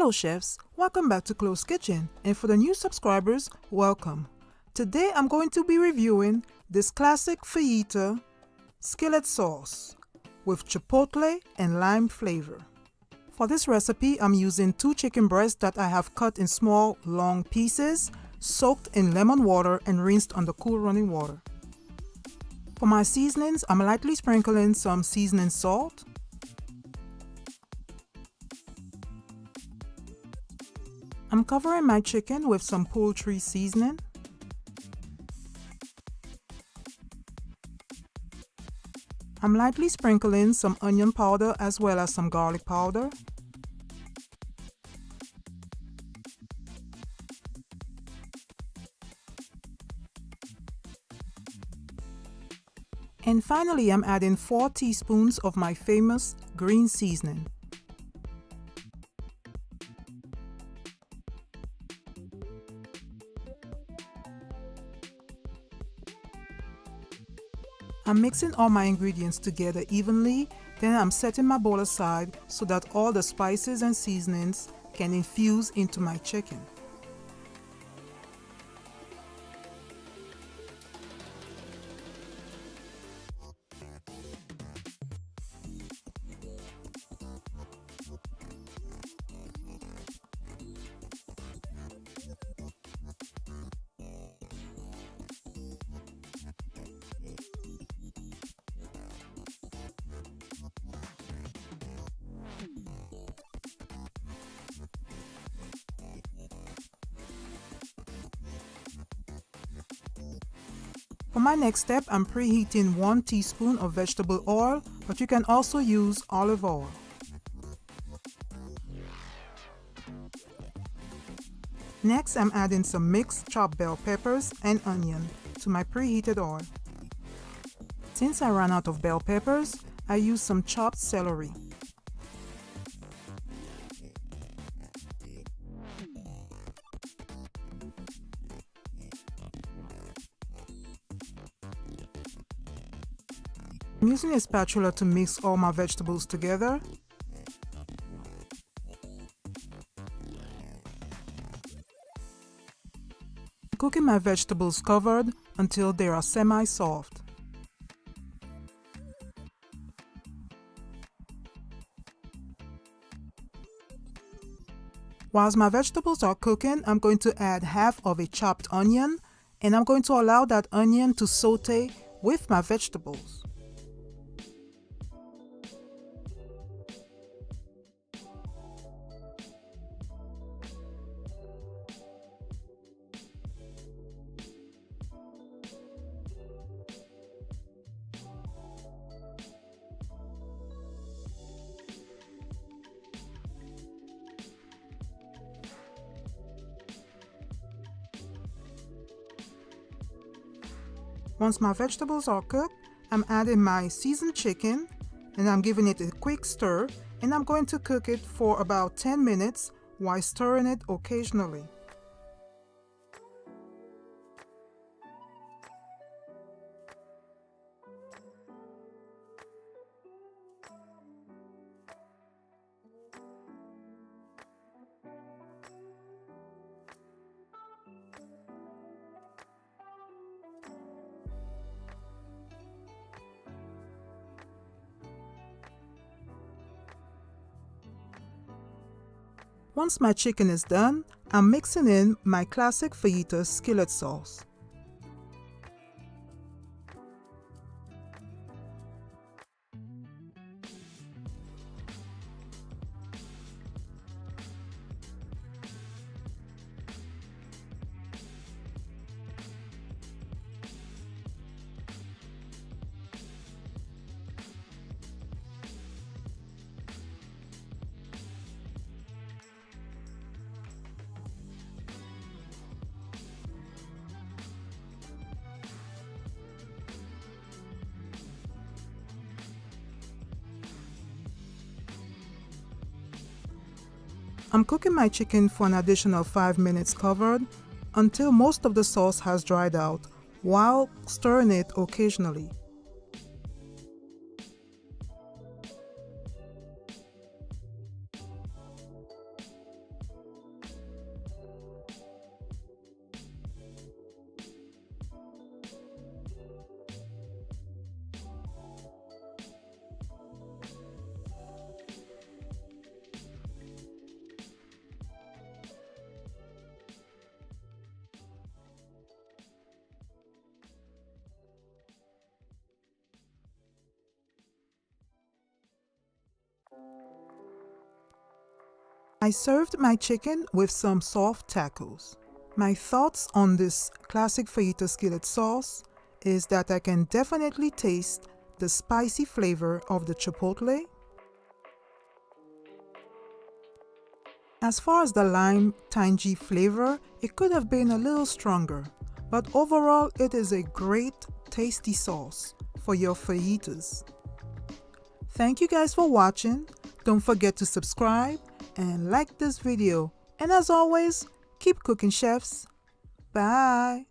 Hello chefs, welcome back to ClosKitchen, and for the new subscribers, welcome. Today I'm going to be reviewing this classic Fajita Skillet sauce with chipotle and lime flavor. For this recipe, I'm using 2 chicken breasts that I have cut in small, long pieces, soaked in lemon water and rinsed under cool running water. For my seasonings, I'm lightly sprinkling some seasoning salt, I'm covering my chicken with some poultry seasoning. I'm lightly sprinkling some onion powder as well as some garlic powder. And finally, I'm adding 4 teaspoons of my famous green seasoning. I'm mixing all my ingredients together evenly, then I'm setting my bowl aside so that all the spices and seasonings can infuse into my chicken. For my next step, I'm preheating 1 teaspoon of vegetable oil, but you can also use olive oil. Next, I'm adding some mixed chopped bell peppers and onion to my preheated oil. Since I ran out of bell peppers, I used some chopped celery. I'm using a spatula to mix all my vegetables together. Cooking my vegetables covered until they are semi-soft. Whilst my vegetables are cooking, I'm going to add half of a chopped onion, and I'm going to allow that onion to saute with my vegetables. Once my vegetables are cooked, I'm adding my seasoned chicken and I'm giving it a quick stir, and I'm going to cook it for about 10 minutes while stirring it occasionally. Once my chicken is done, I'm mixing in my classic Fajita Skillet sauce. I'm cooking my chicken for an additional 5 minutes covered until most of the sauce has dried out, while stirring it occasionally. I served my chicken with some soft tacos. My thoughts on this classic fajita skillet sauce is that I can definitely taste the spicy flavor of the chipotle. As far as the lime tangy flavor, it could have been a little stronger, but overall it is a great tasty sauce for your fajitas. Thank you guys for watching. Don't forget to subscribe and like this video. And as always, keep cooking, chefs. Bye.